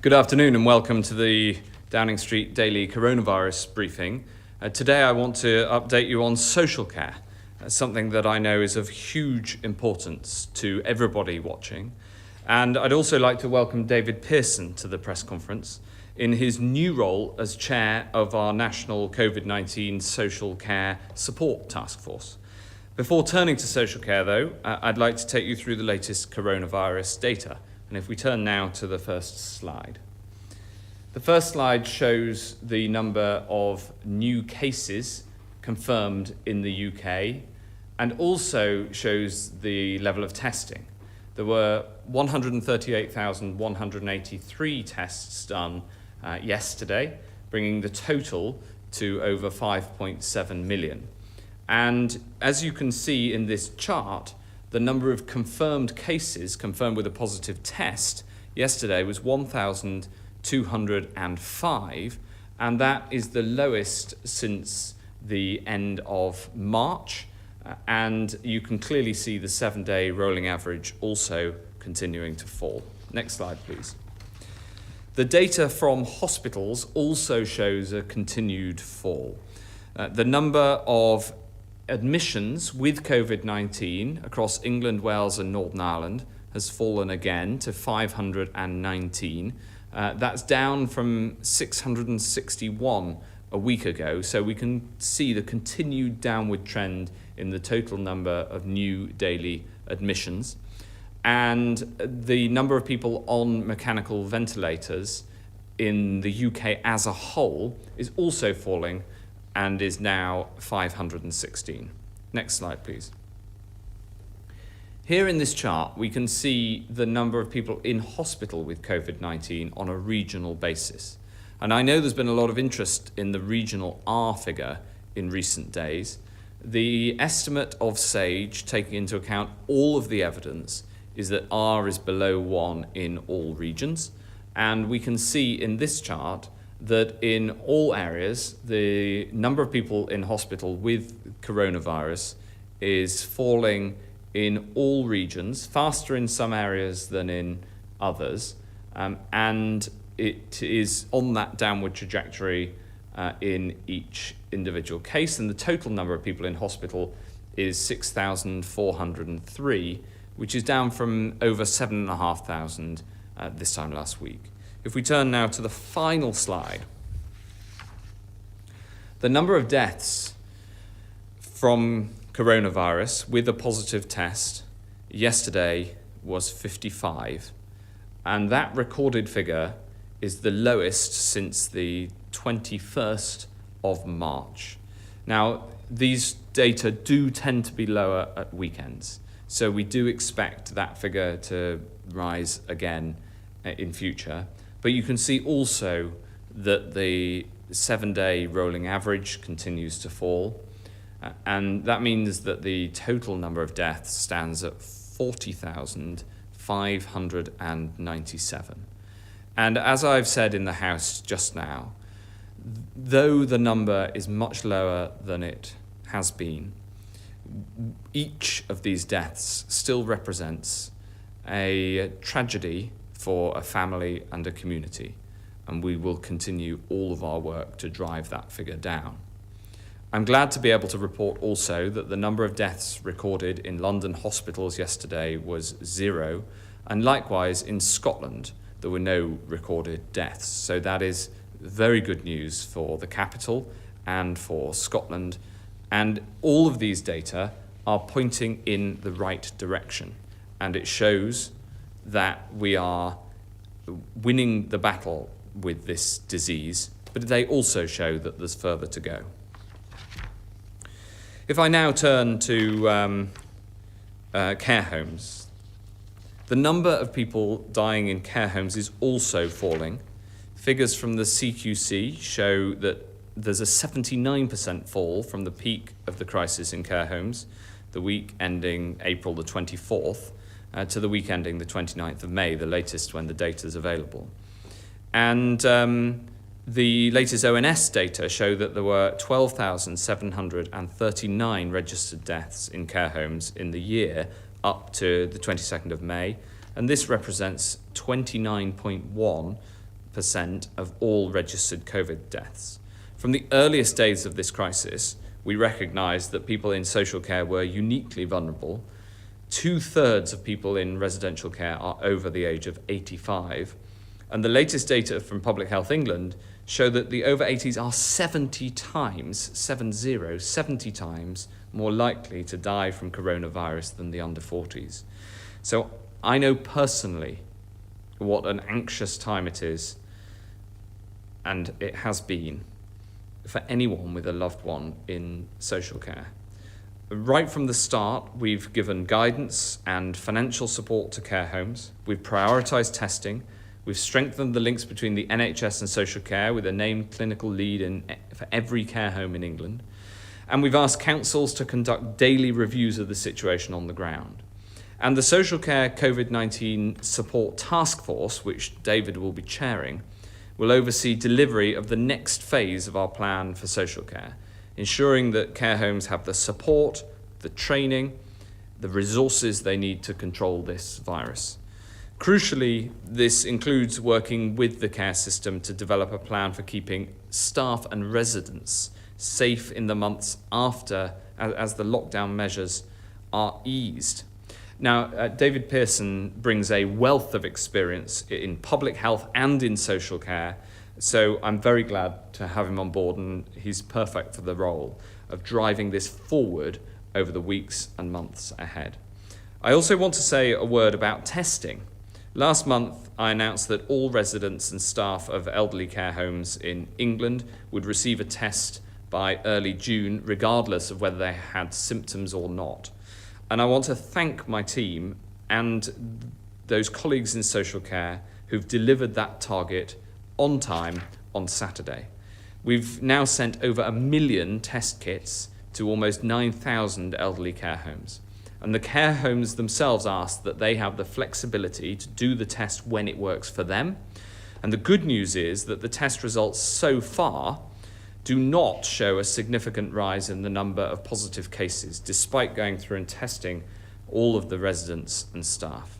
Good afternoon and welcome to the Downing Street Daily Coronavirus Briefing. Today I want to update you on social care, something that I know is of huge importance to everybody watching. And I'd also like to welcome David Pearson to the press conference in his new role as chair of our National COVID-19 Social Care Support Task Force. Before turning to social care, though, I'd like to take you through the latest coronavirus data. And if we turn now to the first slide. The first slide shows the number of new cases confirmed in the UK and also shows the level of testing. There were 138,183 tests done yesterday, bringing the total to over 5.7 million. And as you can see in this chart, the number of confirmed cases, confirmed with a positive test, yesterday was 1,205, and that is the lowest since the end of March. And you can clearly see the 7-day rolling average also continuing to fall. Next slide, please. The data from hospitals also shows a continued fall. The number of admissions with COVID-19 across England, Wales and Northern Ireland has fallen again to 519. That's down from 661 a week ago, so we can see the continued downward trend in the total number of new daily admissions. And the number of people on mechanical ventilators in the UK as a whole is also falling and is now 516. Next slide, please. Here in this chart, we can see the number of people in hospital with COVID-19 on a regional basis. And I know there's been a lot of interest in the regional R figure in recent days. The estimate of SAGE, taking into account all of the evidence, is that R is below 1 in all regions. And we can see in this chart that in all areas, the number of people in hospital with coronavirus is falling in all regions, faster in some areas than in others, and it is on that downward trajectory in each individual case, and the total number of people in hospital is 6,403, which is down from over 7,500 this time last week. If we turn now to the final slide, the number of deaths from coronavirus with a positive test yesterday was 55, and that recorded figure is the lowest since the 21st of March. Now, these data do tend to be lower at weekends, so we do expect that figure to rise again in future. But you can see also that the 7-day rolling average continues to fall. And that means that the total number of deaths stands at 40,597. And as I've said in the House just now, though the number is much lower than it has been, each of these deaths still represents a tragedy for a family and a community, and we will continue all of our work to drive that figure down. I'm glad to be able to report also that the number of deaths recorded in London hospitals yesterday was 0, and likewise in Scotland there were no recorded deaths. So that is very good news for the capital and for Scotland, and all of these data are pointing in the right direction, and it shows that we are winning the battle with this disease, but they also show that there's further to go. If I now turn to care homes, the number of people dying in care homes is also falling. Figures from the CQC show that there's a 79% fall from the peak of the crisis in care homes, the week ending April the 24th, to the week ending the 29th of May, the latest when the data is available. And the latest ONS data show that there were 12,739 registered deaths in care homes in the year up to the 22nd of May, and this represents 29.1 5% of all registered COVID deaths. From the earliest days of this crisis, we recognised that people in social care were uniquely vulnerable. 2/3 of people in residential care are over the age of 85. And the latest data from Public Health England show that the over 80s are 70 times more likely to die from coronavirus than the under 40s. So I know personally what an anxious time it is, and it has been, for anyone with a loved one in social care. Right from the start, we've given guidance and financial support to care homes. We've prioritised testing. We've strengthened the links between the NHS and social care with a named clinical lead for every care home in England. And we've asked councils to conduct daily reviews of the situation on the ground. And the Social Care COVID-19 Support Task Force, which David will be chairing, will oversee delivery of the next phase of our plan for social care, ensuring that care homes have the support, the training, the resources they need to control this virus. Crucially, this includes working with the care system to develop a plan for keeping staff and residents safe in the months after, as the lockdown measures are eased. Now, David Pearson brings a wealth of experience in public health and in social care, so I'm very glad to have him on board, and he's perfect for the role of driving this forward over the weeks and months ahead. I also want to say a word about testing. Last month, I announced that all residents and staff of elderly care homes in England would receive a test by early June, regardless of whether they had symptoms or not. And I want to thank my team and those colleagues in social care who've delivered that target on time on Saturday. We've now sent over 1 million test kits to almost 9,000 elderly care homes. And the care homes themselves ask that they have the flexibility to do the test when it works for them. And the good news is that the test results so far do not show a significant rise in the number of positive cases, despite going through and testing all of the residents and staff.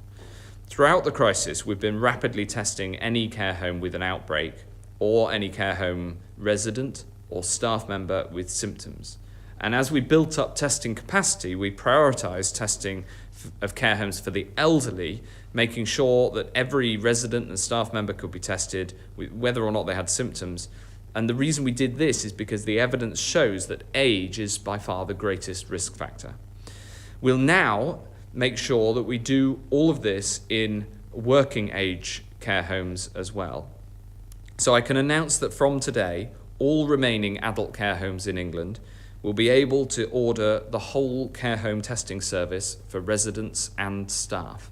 Throughout the crisis, we've been rapidly testing any care home with an outbreak or any care home resident or staff member with symptoms. And as we built up testing capacity, we prioritised testing of care homes for the elderly, making sure that every resident and staff member could be tested, whether or not they had symptoms. And the reason we did this is because the evidence shows that age is by far the greatest risk factor. We'll now make sure that we do all of this in working age care homes as well. So I can announce that from today, all remaining adult care homes in England will be able to order the whole care home testing service for residents and staff.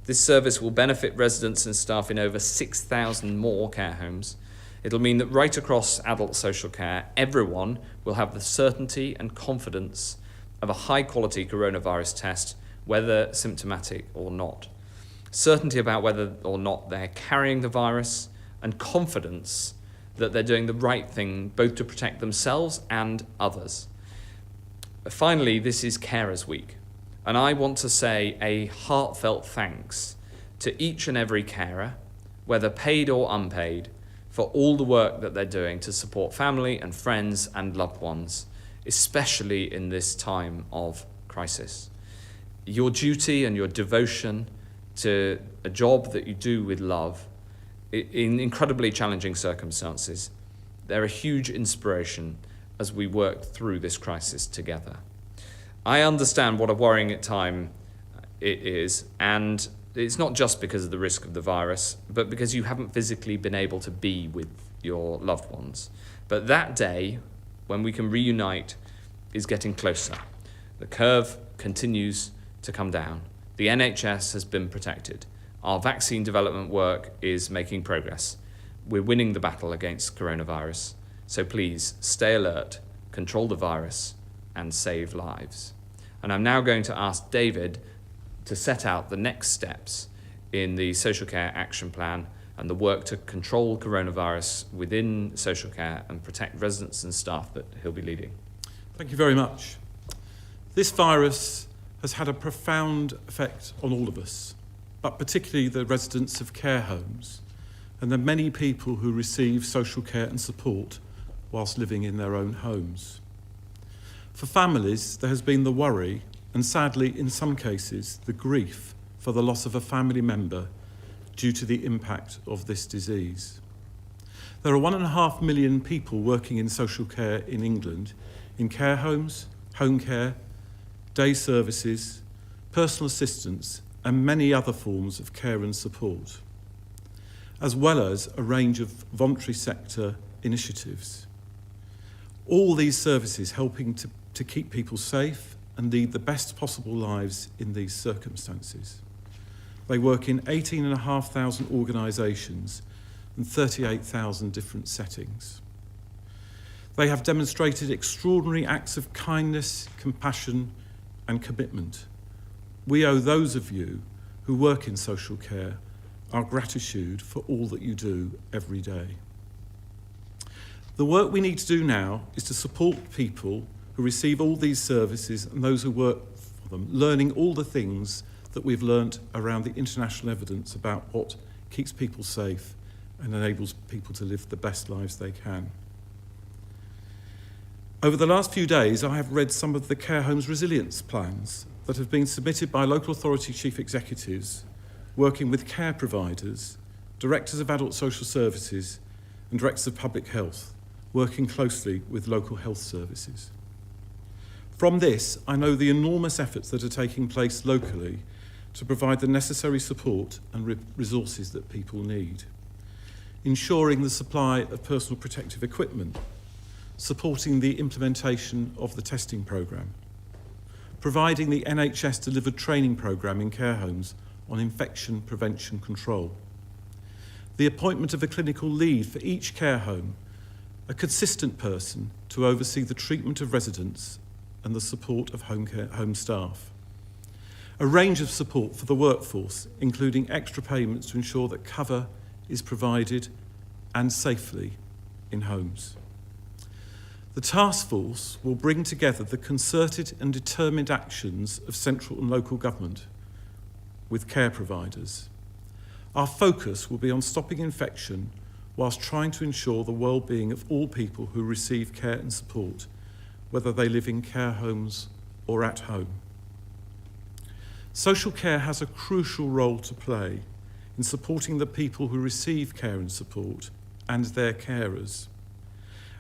This service will benefit residents and staff in over 6,000 more care homes. It'll mean that right across adult social care, everyone will have the certainty and confidence of a high-quality coronavirus test, whether symptomatic or not. Certainty about whether or not they're carrying the virus, and confidence that they're doing the right thing, both to protect themselves and others. Finally, this is Carers Week, and I want to say a heartfelt thanks to each and every carer, whether paid or unpaid, for all the work that they're doing to support family and friends and loved ones, especially in this time of crisis. Your duty and your devotion to a job that you do with love in incredibly challenging circumstances, they're a huge inspiration as we work through this crisis together. I understand what a worrying time it is, and it's not just because of the risk of the virus, but because you haven't physically been able to be with your loved ones. But that day, when we can reunite, is getting closer. The curve continues to come down. The NHS has been protected. Our vaccine development work is making progress. We're winning the battle against coronavirus. So please stay alert, control the virus, and save lives. And I'm now going to ask David to set out the next steps in the Social Care Action Plan and the work to control coronavirus within social care and protect residents and staff that he'll be leading. Thank you very much. This virus has had a profound effect on all of us, but particularly the residents of care homes, and the many people who receive social care and support whilst living in their own homes. For families, there has been the worry, and sadly, in some cases, the grief for the loss of a family member due to the impact of this disease. There are 1.5 million people working in social care in England, in care homes, home care, day services, personal assistance, and many other forms of care and support, as well as a range of voluntary sector initiatives. All these services helping to keep people safe and lead the best possible lives in these circumstances. They work in 18,500 organisations and 38,000 different settings. They have demonstrated extraordinary acts of kindness, compassion and commitment. We owe those of you who work in social care our gratitude for all that you do every day. The work we need to do now is to support people who receive all these services and those who work for them, learning all the things that we've learnt around the international evidence about what keeps people safe and enables people to live the best lives they can. Over the last few days, I have read some of the care homes resilience plans that have been submitted by local authority chief executives working with care providers, directors of adult social services and directors of public health, working closely with local health services. From this, I know the enormous efforts that are taking place locally to provide the necessary support and resources that people need, ensuring the supply of personal protective equipment, supporting the implementation of the testing programme, providing the NHS-delivered training programme in care homes on infection prevention control, the appointment of a clinical lead for each care home, a consistent person to oversee the treatment of residents and the support of home staff, a range of support for the workforce, including extra payments to ensure that cover is provided and safely in homes. The task force will bring together the concerted and determined actions of central and local government with care providers. Our focus will be on stopping infection whilst trying to ensure the well-being of all people who receive care and support, whether they live in care homes or at home. Social care has a crucial role to play in supporting the people who receive care and support and their carers.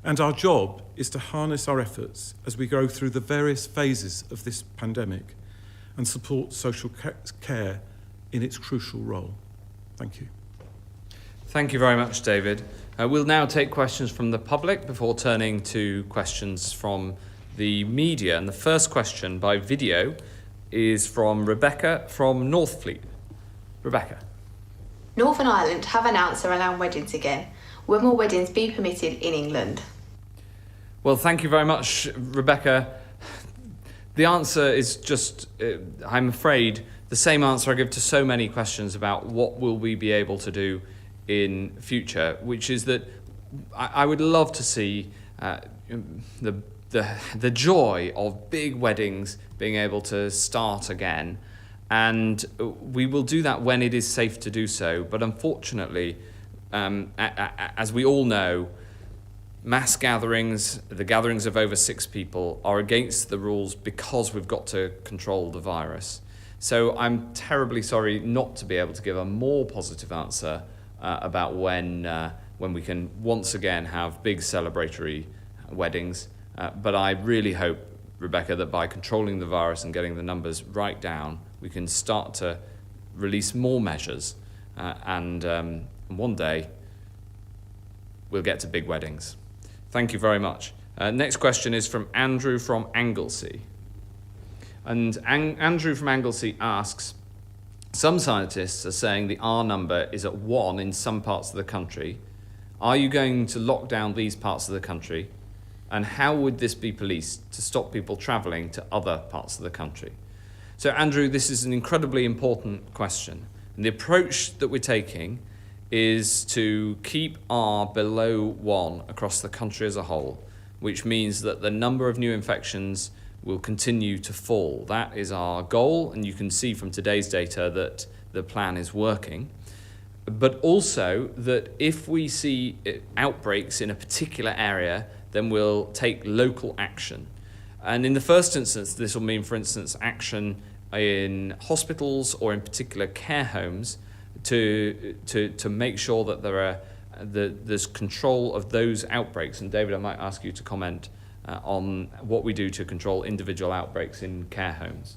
And our job is to harness our efforts as we go through the various phases of this pandemic and support social care in its crucial role. Thank you. Thank you very much, David. We'll now take questions from the public before turning to questions from the media. And the first question by video is from Rebecca from Northfleet. Rebecca. Northern Ireland have announced they're allowing weddings again. Will more weddings be permitted in England? Well, thank you very much, Rebecca. The answer is just, I'm afraid, the same answer I give to so many questions about what will we be able to do in future, which is that I would love to see the joy of big weddings being able to start again, and we will do that when it is safe to do so. But unfortunately, as we all know, mass gatherings, the gatherings of over 6 people, are against the rules because we've got to control the virus. So I'm terribly sorry not to be able to give a more positive answer about when we can once again have big celebratory weddings. But I really hope, Rebecca, that by controlling the virus and getting the numbers right down, we can start to release more measures. And one day, we'll get to big weddings. Thank you very much. Next question is from Andrew from Anglesey. And Andrew from Anglesey asks, some scientists are saying the R number is at 1 in some parts of the country. Are you going to lock down these parts of the country? And how would this be policed to stop people travelling to other parts of the country? So, Andrew, this is an incredibly important question. And the approach that we're taking is to keep R below 1 across the country as a whole, which means that the number of new infections will continue to fall. That is our goal, and you can see from today's data that the plan is working. but also that if we see outbreaks in a particular area, then we'll take local action. And in the first instance, this will mean, for instance, action in hospitals or in particular care homes to make sure that there's control of those outbreaks. And David, I might ask you to comment on what we do to control individual outbreaks in care homes.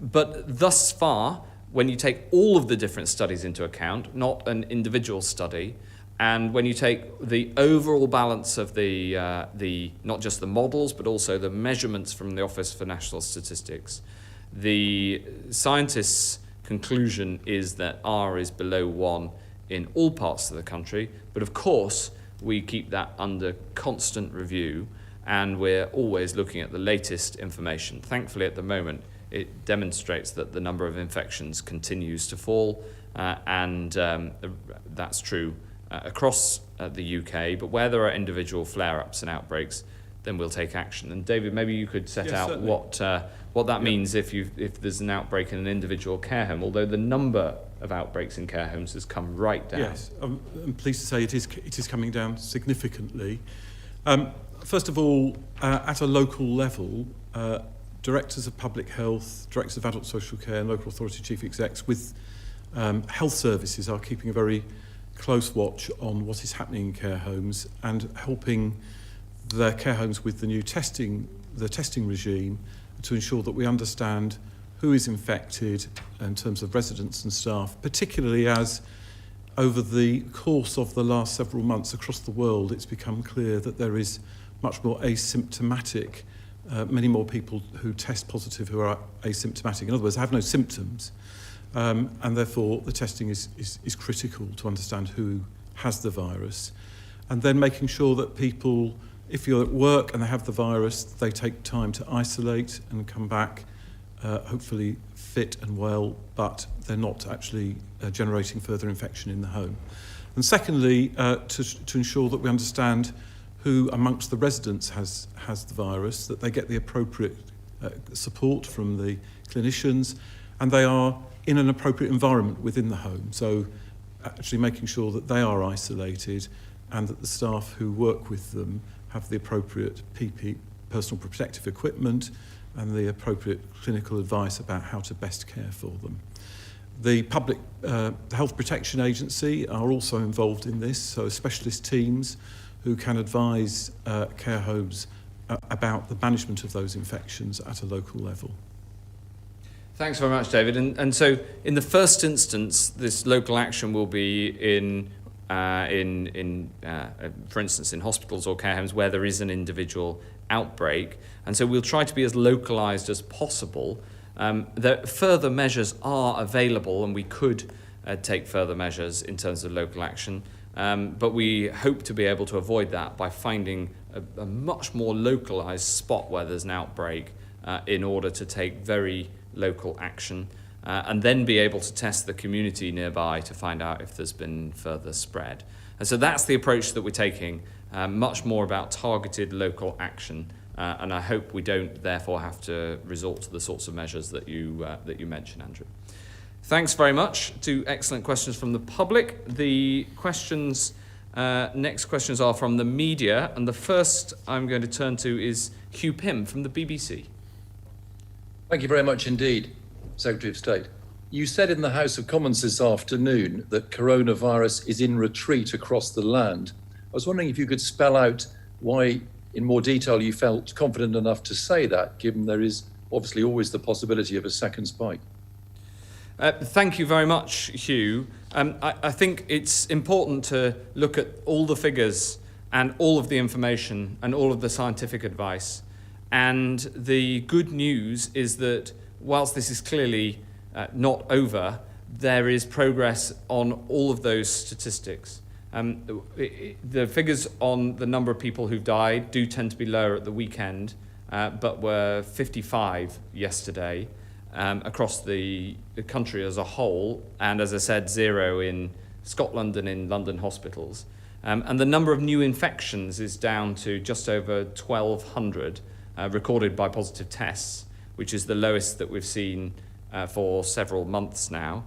But thus far, when you take all of the different studies into account, not an individual study, and when you take the overall balance of the not just the models, but also the measurements from the Office for National Statistics, the scientists' conclusion is that R is below 1 in all parts of the country. But of course, we keep that under constant review, and we're always looking at the latest information. Thankfully, at the moment, it demonstrates that the number of infections continues to fall, and that's true across the UK. But where there are individual flare-ups and outbreaks, then we'll take action. And David, maybe you could set out certainly what that means if there's an outbreak in an individual care home, although the number of outbreaks in care homes has come right down. Yes, I'm pleased to say it is coming down significantly. First of all, at a local level, directors of public health, directors of adult social care and local authority chief execs with health services are keeping a very close watch on what is happening in care homes and helping their care homes with the testing regime to ensure that we understand who is infected in terms of residents and staff, particularly as over the course of the last several months across the world it's become clear that there is much more asymptomatic, many more people who test positive who are asymptomatic, in other words, have no symptoms, and therefore the testing is critical to understand who has the virus, and then making sure that people, if you're at work and they have the virus, they take time to isolate and come back hopefully fit and well, but they're not actually generating further infection in the home. And secondly, to ensure that we understand who amongst the residents has the virus, that they get the appropriate support from the clinicians, and they are in an appropriate environment within the home. So actually making sure that they are isolated and that the staff who work with them have the appropriate PPE, personal protective equipment, and the appropriate clinical advice about how to best care for them. The Public Health Protection Agency are also involved in this, so specialist teams who can advise care homes about the management of those infections at a local level. Thanks very much, David. And so, in the first instance, this local action will be for instance, in hospitals or care homes where there is an individual outbreak. And so we'll try to be as localised as possible. Further measures are available, and we could take further measures in terms of local action. But we hope to be able to avoid that by finding a much more localised spot where there's an outbreak in order to take very local action, and then be able to test the community nearby to find out if there's been further spread. And so that's the approach that we're taking, much more about targeted local action, and I hope we don't therefore have to resort to the sorts of measures that you mentioned, Andrew. Thanks very much. 2 excellent questions from the public. The next questions are from the media, and the first I'm going to turn to is Hugh Pym from the BBC. Thank you very much indeed, Secretary of State. You said in the House of Commons this afternoon that coronavirus is in retreat across the land. I was wondering if you could spell out why, in more detail, you felt confident enough to say that, given there is obviously always the possibility of a second spike. Thank you very much, Hugh. I think it's important to look at all the figures and all of the information and all of the scientific advice. And the good news is that whilst this is clearly not over, there is progress on all of those statistics. The figures on the number of people who've died do tend to be lower at the weekend, but were 55 yesterday across the country as a whole, and as I said, 0 in Scotland and in London hospitals. And the number of new infections is down to just over 1,200 recorded by positive tests, which is the lowest that we've seen for several months now.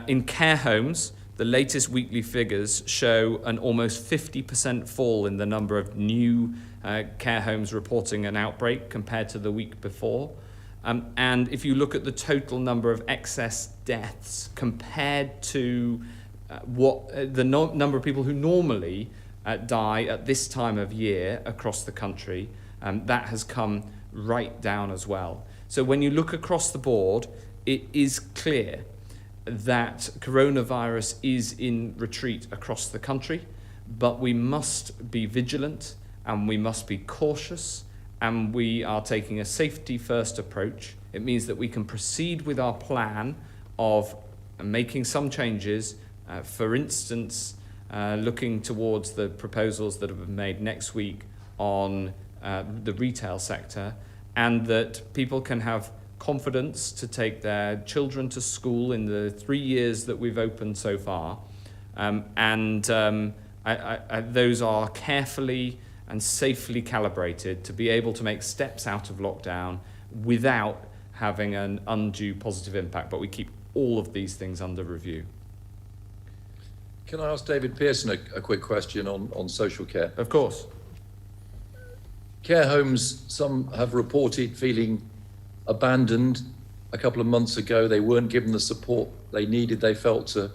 In care homes, the latest weekly figures show an almost 50% fall in the number of new care homes reporting an outbreak compared to the week before. And if you look at the total number of excess deaths compared to number of people who normally die at this time of year across the country, that has come right down as well. So when you look across the board, it is clear that coronavirus is in retreat across the country, but we must be vigilant and we must be cautious, and we are taking a safety first approach. It means that we can proceed with our plan of making some changes, for instance, looking towards the proposals that have been made next week on the retail sector, and that people can have confidence to take their children to school in the 3 years that we've opened so far. Those are carefully and safely calibrated to be able to make steps out of lockdown without having an undue positive impact. But we keep all of these things under review. Can I ask David Pearson a quick question on social care? Of course. Care homes, some have reported feeling abandoned. A couple of months ago, they weren't given the support they needed, they felt, to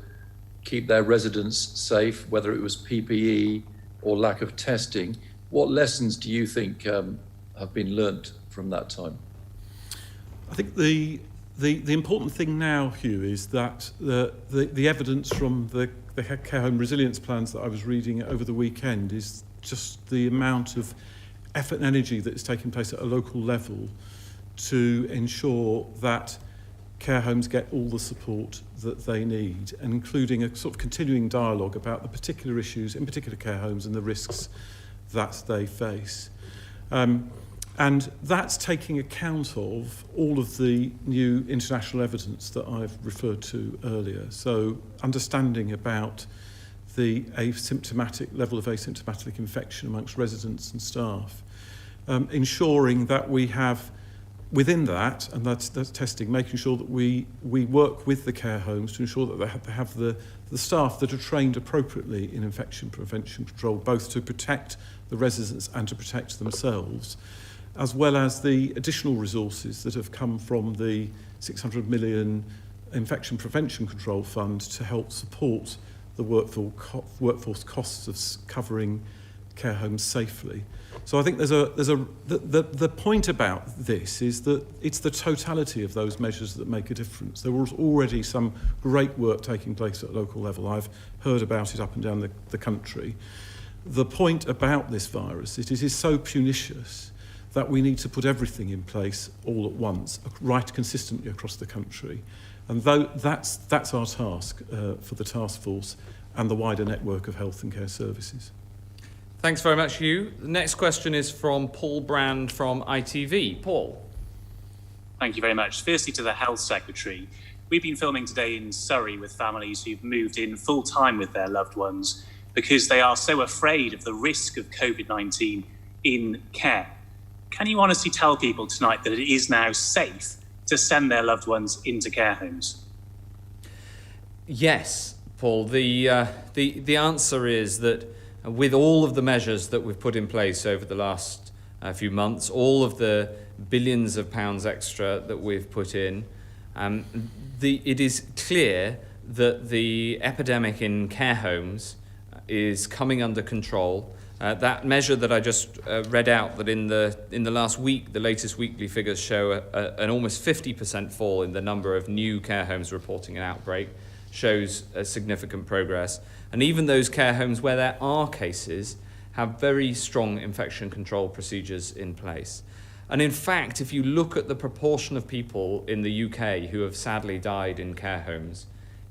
keep their residents safe, whether it was PPE or lack of testing. What lessons do you think have been learnt from that time? I think the important thing now, Hugh, is that the evidence from the care home resilience plans that I was reading over the weekend is just the amount of effort and energy that is taking place at a local level to ensure that care homes get all the support that they need, and including a sort of continuing dialogue about the particular issues in particular care homes and the risks that they face. And that's taking account of all of the new international evidence that I've referred to earlier. So understanding about the level of asymptomatic infection amongst residents and staff, ensuring that we have within that, and that's testing, making sure that we work with the care homes to ensure that they have the staff that are trained appropriately in infection prevention control, both to protect the residents and to protect themselves, as well as the additional resources that have come from the 600 million Infection Prevention Control Fund to help support the workforce costs of covering care homes safely. So I think the point about this is that it's the totality of those measures that make a difference. There was already some great work taking place at a local level. I've heard about it up and down the country. The point about this virus is it is so pernicious that we need to put everything in place all at once, right consistently across the country. And that's our task for the task force and the wider network of health and care services. Thanks very much, Hugh. The next question is from Paul Brand from ITV. Paul. Thank you very much. Firstly, to the Health Secretary. We've been filming today in Surrey with families who've moved in full time with their loved ones because they are so afraid of the risk of COVID-19 in care. Can you honestly tell people tonight that it is now safe to send their loved ones into care homes? Yes, Paul. The answer is that with all of the measures that we've put in place over the last few months, all of the billions of pounds extra that we've put in, it is clear that the epidemic in care homes is coming under control. That measure that I just read out, that in the last week, the latest weekly figures show an almost 50% fall in the number of new care homes reporting an outbreak, shows a significant progress. And even those care homes where there are cases have very strong infection control procedures in place. And in fact, if you look at the proportion of people in the UK who have sadly died in care homes,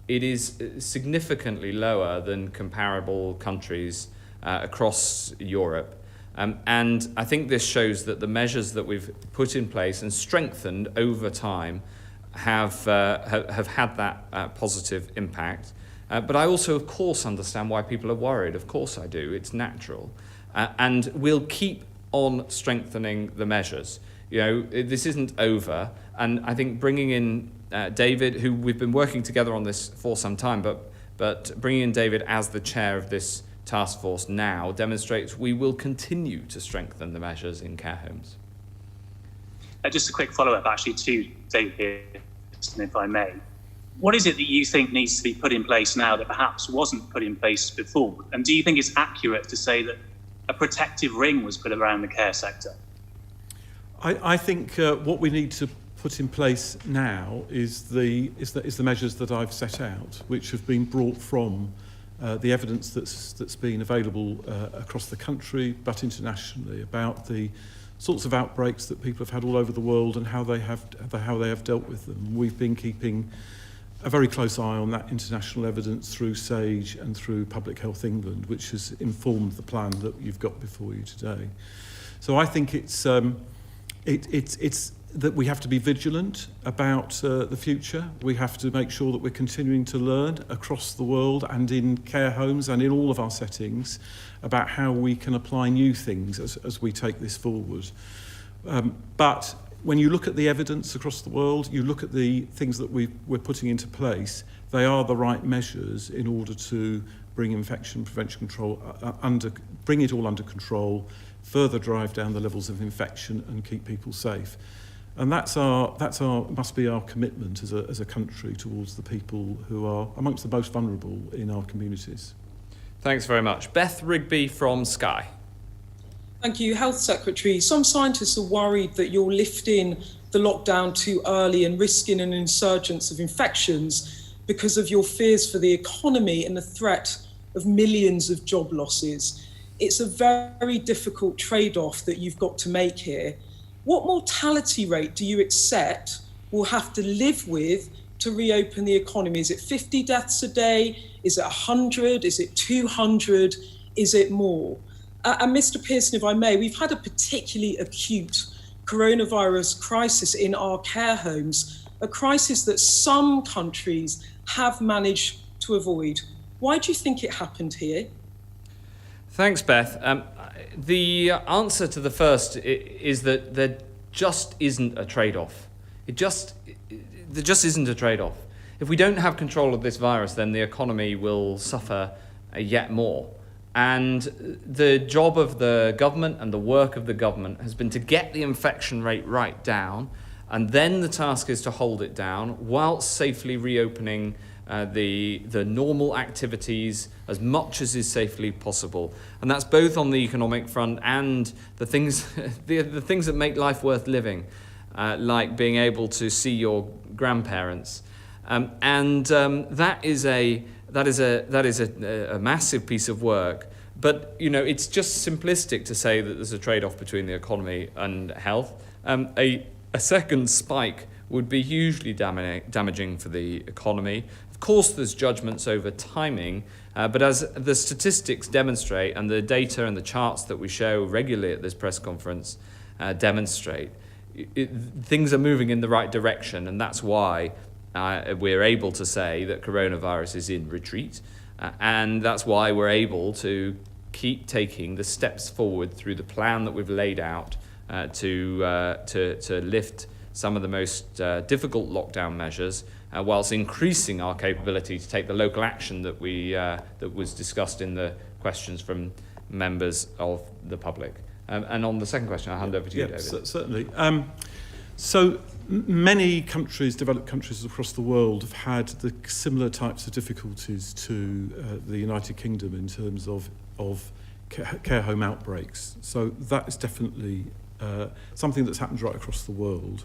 it is significantly lower than comparable countries across Europe. And I think this shows that the measures that we've put in place and strengthened over time have had that positive impact. But I also, of course, understand why people are worried. Of course I do. It's natural. And we'll keep on strengthening the measures. You know, this isn't over. And I think bringing in David, who we've been working together on this for some time, but but bringing in David as the chair of this task force now demonstrates we will continue to strengthen the measures in care homes. Just a quick follow-up, actually, to David Pearson, if I may. What is it that you think needs to be put in place now that perhaps wasn't put in place before? And do you think it's accurate to say that a protective ring was put around the care sector? I think what we need to put in place now is the measures that I've set out, which have been brought from the evidence that's been available across the country but internationally about the sorts of outbreaks that people have had all over the world and how they have dealt with them. We've been keeping a very close eye on that international evidence through SAGE and through Public Health England, which has informed the plan that you've got before you today. So I think it's that we have to be vigilant about the future. We have to make sure that we're continuing to learn across the world and in care homes and in all of our settings about how we can apply new things as we take this forward. But when you look at the evidence across the world, you look at the things that we're putting into place, they are the right measures in order to bring infection prevention control bring it all under control, further drive down the levels of infection and keep people safe. And must be our commitment as a country towards the people who are amongst the most vulnerable in our communities. Thanks very much. Beth Rigby from Sky. Thank you, Health Secretary. Some scientists are worried that you're lifting the lockdown too early and risking an insurgence of infections because of your fears for the economy and the threat of millions of job losses. It's a very difficult trade-off that you've got to make here. What mortality rate do you accept we'll have to live with to reopen the economy? Is it 50 deaths a day? Is it 100? Is it 200? Is it more? And Mr. Pearson, if I may, we've had a particularly acute coronavirus crisis in our care homes, a crisis that some countries have managed to avoid. Why do you think it happened here? Thanks, Beth. The answer to the first is that there just isn't a trade-off. There just isn't a trade-off. If we don't have control of this virus, then the economy will suffer yet more. And the job of the government and the work of the government has been to get the infection rate right down, and then the task is to hold it down whilst safely reopening the normal activities as much as is safely possible. And that's both on the economic front and the things the things that make life worth living, like being able to see your grandparents. That is a massive piece of work. But it's just simplistic to say that there's a trade-off between the economy and health. A second spike would be hugely damaging for the economy. Of course, there's judgments over timing, but as the statistics demonstrate and the data and the charts that we show regularly at this press conference demonstrate, things are moving in the right direction, and that's why we're able to say that coronavirus is in retreat, and that's why we're able to keep taking the steps forward through the plan that we've laid out to lift some of the most difficult lockdown measures, whilst increasing our capability to take the local action that that was discussed in the questions from members of the public. And on the second question, I'll hand over to you, David. Certainly. So many countries, developed countries across the world, have had the similar types of difficulties to the United Kingdom in terms of care home outbreaks. So that is definitely something that's happened right across the world.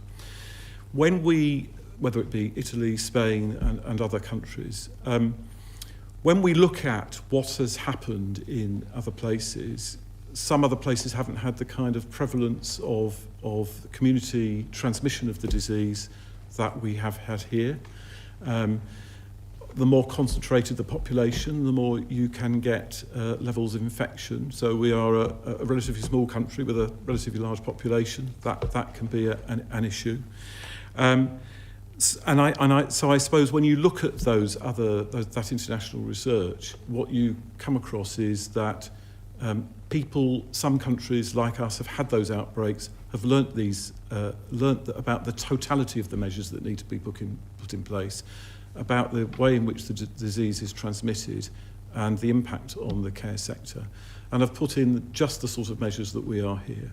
When we, whether it be Italy, Spain and other countries, when we look at what has happened in other places, some other places haven't had the kind of prevalence of community transmission of the disease that we have had here. The more concentrated the population, the more you can get levels of infection. So we are a relatively small country with a relatively large population. That can be an issue. So I suppose when you look at that international research, what you come across is that some countries like us have had those outbreaks, have learnt about the totality of the measures that need to be put in place, about the way in which the disease is transmitted and the impact on the care sector. And I've put in just the sort of measures that we are here.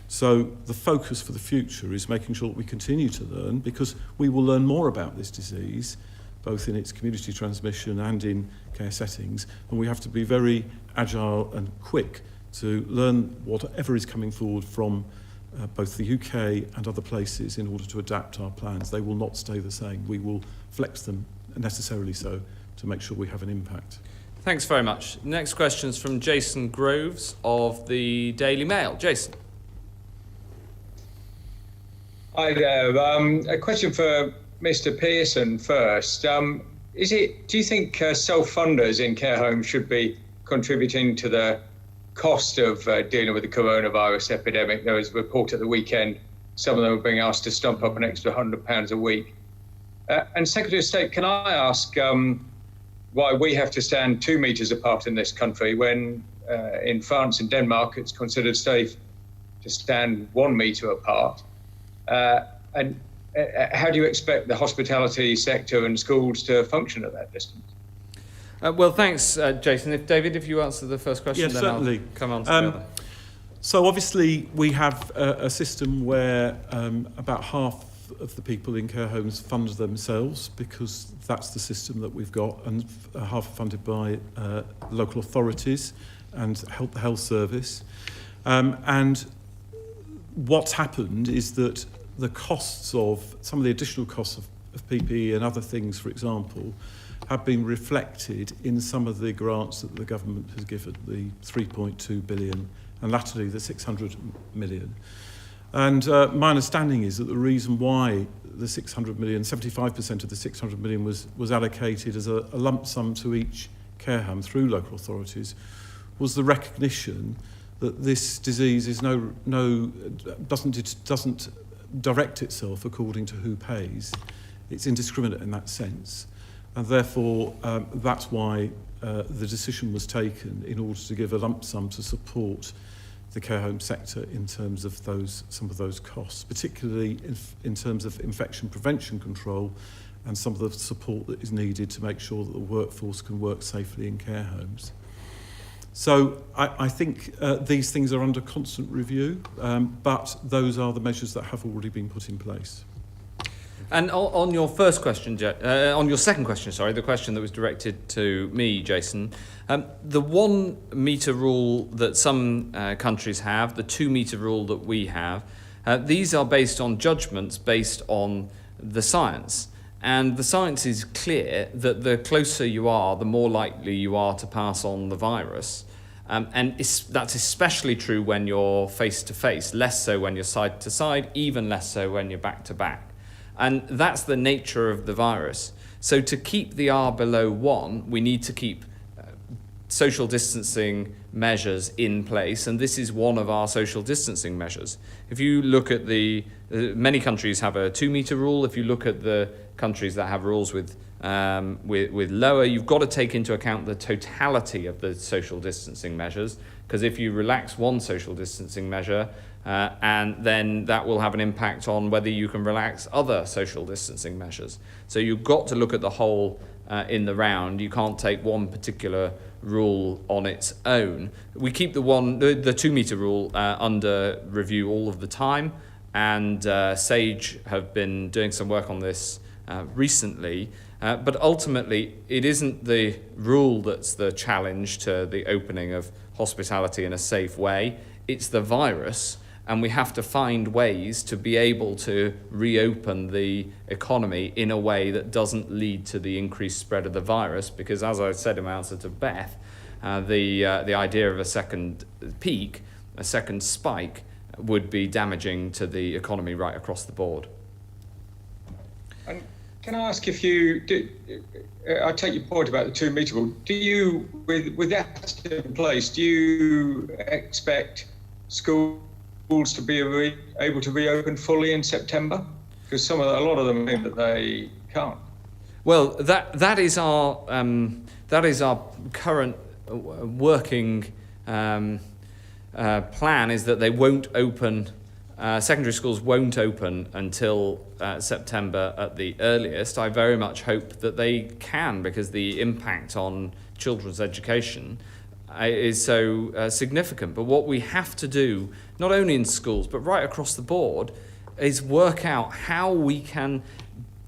So the focus for the future is making sure that we continue to learn, because we will learn more about this disease, both in its community transmission and in care settings, and we have to be very agile and quick to learn whatever is coming forward from both the UK and other places in order to adapt our plans. They will not stay the same. We will flex them necessarily so to make sure we have an impact. Thanks very much. Next question is from Jason Groves of the Daily Mail. Jason. Hi there. A question for Mr. Pearson first. Do you think self-funders in care homes should be contributing to the cost of dealing with the coronavirus epidemic? There was a report at the weekend, some of them are being asked to stump up an extra £100 a week. And Secretary of State, can I ask why we have to stand 2 metres apart in this country when in France and Denmark it's considered safe to stand 1 metre apart? And how do you expect the hospitality sector and schools to function at that distance? Well, thanks, Jason. If you answer the first question, Yes, then certainly. I'll come on to the other. So obviously we have a system where about half of the people in care homes fund themselves, because that's the system that we've got, and half are funded by local authorities and the health service. And what's happened is that the costs of some of the additional costs of PPE and other things, for example, have been reflected in some of the grants that the government has given, the 3.2 billion and latterly the 600 million. And my understanding is that the reason why the 600 million, 75% of the 600 million was allocated as a lump sum to each care home through local authorities was the recognition that this disease is doesn't direct itself according to who pays. It's indiscriminate in that sense. And therefore, that's why the decision was taken in order to give a lump sum to support the care home sector in terms of some of those costs, particularly in terms of infection prevention control and some of the support that is needed to make sure that the workforce can work safely in care homes. So I think these things are under constant review, but those are the measures that have already been put in place. And on your first question, on your second question, sorry, the question that was directed to me, Jason, the 1 metre rule that some countries have, the 2 metre rule that we have, these are based on judgments based on the science. And the science is clear that the closer you are, the more likely you are to pass on the virus. And that's especially true when you're face-to-face, less so when you're side-to-side, even less so when you're back-to-back. And that's the nature of the virus. So to keep the R below 1, we need to keep social distancing measures in place, and this is one of our social distancing measures. If you look at many countries have a 2 metre rule. If you look at the countries that have rules with lower, you've got to take into account the totality of the social distancing measures, because if you relax one social distancing measure, and then that will have an impact on whether you can relax other social distancing measures. So you've got to look at the whole in the round. You can't take one particular rule on its own. We keep the 2 metre rule under review all of the time, and SAGE have been doing some work on this recently. But ultimately, it isn't the rule that's the challenge to the opening of hospitality in a safe way. It's the virus, and we have to find ways to be able to reopen the economy in a way that doesn't lead to the increased spread of the virus, because as I said in my answer to Beth, the idea of a second peak, a second spike, would be damaging to the economy right across the board. And can I ask if I take your point about the 2 metre rule, do you, with that in place, do you expect schools to be able to reopen fully in September? Because a lot of them think that they can't. Well, that is our current working plan, is that they won't open secondary schools won't open until September at the earliest. I very much hope that they can, because the impact on children's education is so significant. But what we have to do, not only in schools, but right across the board, is work out how we can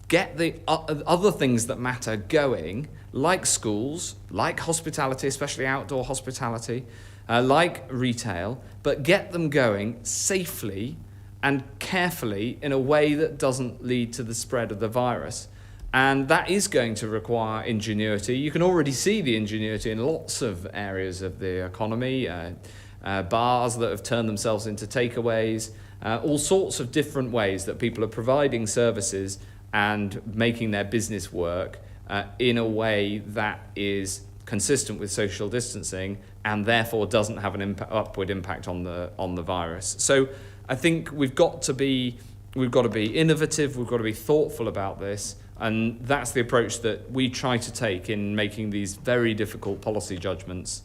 get the other things that matter going, like schools, like hospitality, especially outdoor hospitality, like retail, but get them going safely and carefully in a way that doesn't lead to the spread of the virus. And that is going to require ingenuity. You can already see the ingenuity in lots of areas of the economy, bars that have turned themselves into takeaways, all sorts of different ways that people are providing services and making their business work in a way that is consistent with social distancing and therefore doesn't have an upward impact on the virus. So I think we've got to be innovative, we've got to be thoughtful about this, and that's the approach that we try to take in making these very difficult policy judgments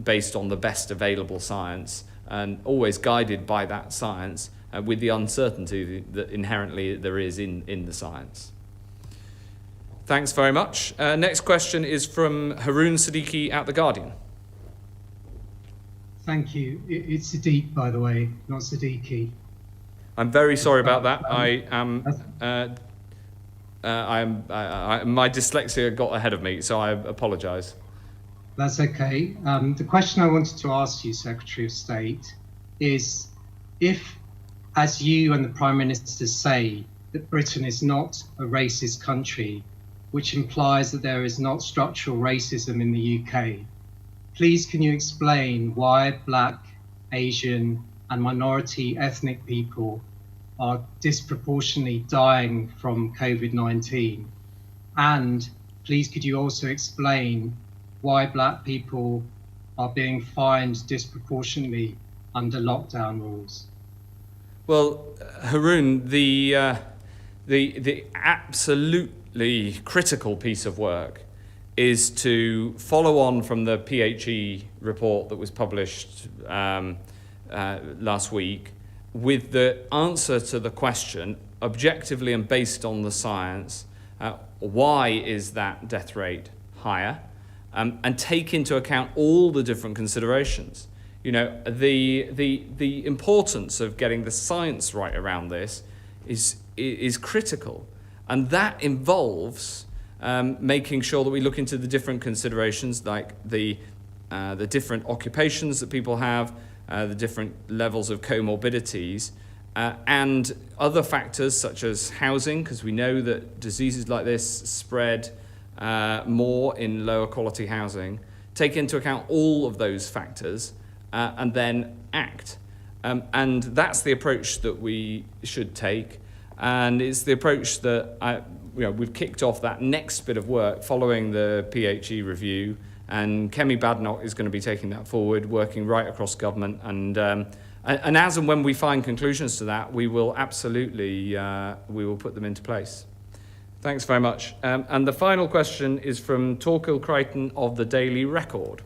based on the best available science, and always guided by that science with the uncertainty that inherently there is in the science. Thanks very much. Next question is from Haroon Siddiqui at The Guardian. Thank you. It's Sadiq, by the way, not Siddiqui. I'm very sorry about that. My dyslexia got ahead of me, so I apologise. That's okay. The question I wanted to ask you, Secretary of State, is if, as you and the Prime Minister say, that Britain is not a racist country, which implies that there is not structural racism in the UK, please can you explain why Black, Asian and minority ethnic people are disproportionately dying from COVID-19? And please could you also explain why Black people are being fined disproportionately under lockdown rules? Well, Haroon, the absolutely critical piece of work is to follow on from the PHE report that was published last week with the answer to the question, objectively and based on the science, why is that death rate higher, and take into account all the different considerations. You know, the importance of getting the science right around this is critical, and that involves making sure that we look into the different considerations, like the different occupations that people have, the different levels of comorbidities, and other factors such as housing, because we know that diseases like this spread more in lower quality housing. Take into account all of those factors and then act. And that's the approach that we should take. And it's the approach that we've kicked off that next bit of work following the PHE review, and Kemi Badenoch is going to be taking that forward, working right across government. And as and when we find conclusions to that, we will absolutely we will put them into place. Thanks very much. And the final question is from Torquil Crichton of the Daily Record.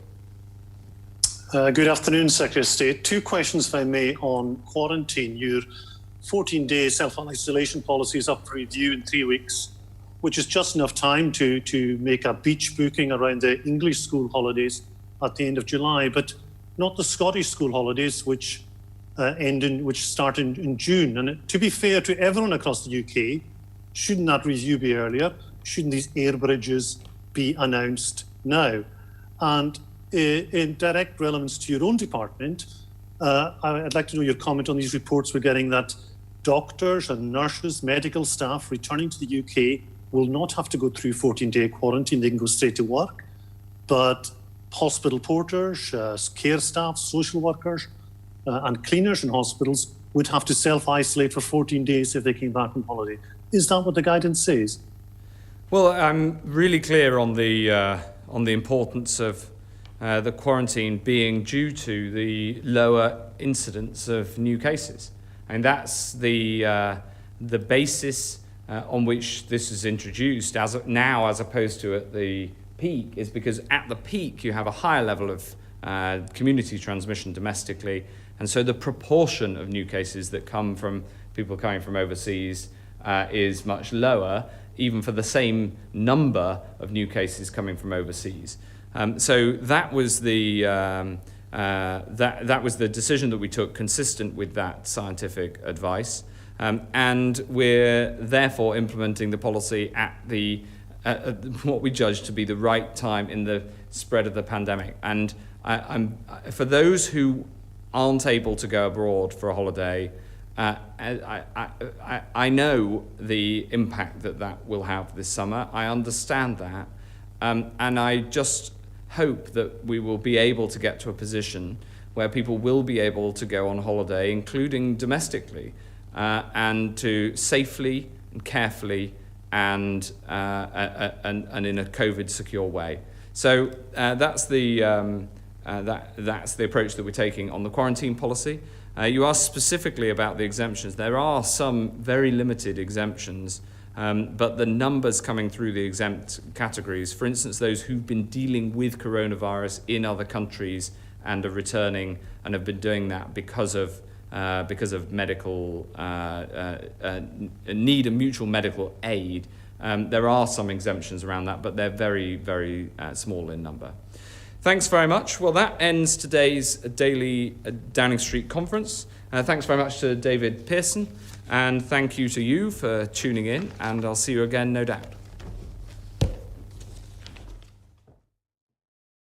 Good afternoon, Secretary of State. Two questions, if I may, on quarantine. Your 14-day self-isolation policy is up for review in 3 weeks, which is just enough time to make a beach booking around the English school holidays at the end of July, but not the Scottish school holidays, which start in June. And to be fair to everyone across the UK, shouldn't that review be earlier? Shouldn't these air bridges be announced now? And in direct relevance to your own department, I'd like to know your comment on these reports we're getting that doctors and nurses, medical staff returning to the UK will not have to go through 14-day quarantine. They can go straight to work. But hospital porters, care staff, social workers, and cleaners in hospitals would have to self-isolate for 14 days if they came back on holiday. Is that what the guidance says? Well, I'm really clear on the importance of the quarantine being due to the lower incidence of new cases, and that's the basis on which this is introduced as opposed to at the peak, is because at the peak you have a higher level of community transmission domestically, And so the proportion of new cases that come from people coming from overseas is much lower, even for the same number of new cases coming from overseas. So that was the that was the decision that we took, consistent with that scientific advice, and we're therefore implementing the policy at the what we judge to be the right time in the spread of the pandemic. And for those who aren't able to go abroad for a holiday, I know the impact that will have this summer. I understand that, and I just hope that we will be able to get to a position where people will be able to go on holiday, including domestically, and to safely and carefully and in a COVID secure way. So that's the approach that we're taking on the quarantine policy. You asked specifically about the exemptions. There are some very limited exemptions, but the numbers coming through the exempt categories, for instance, those who've been dealing with coronavirus in other countries and are returning and have been doing that because of medical need of mutual medical aid. There are some exemptions around that, but they're very, very small in number. Thanks very much. Well, that ends today's daily Downing Street conference. Thanks very much to David Pearson, and thank you to you for tuning in, and I'll see you again, no doubt.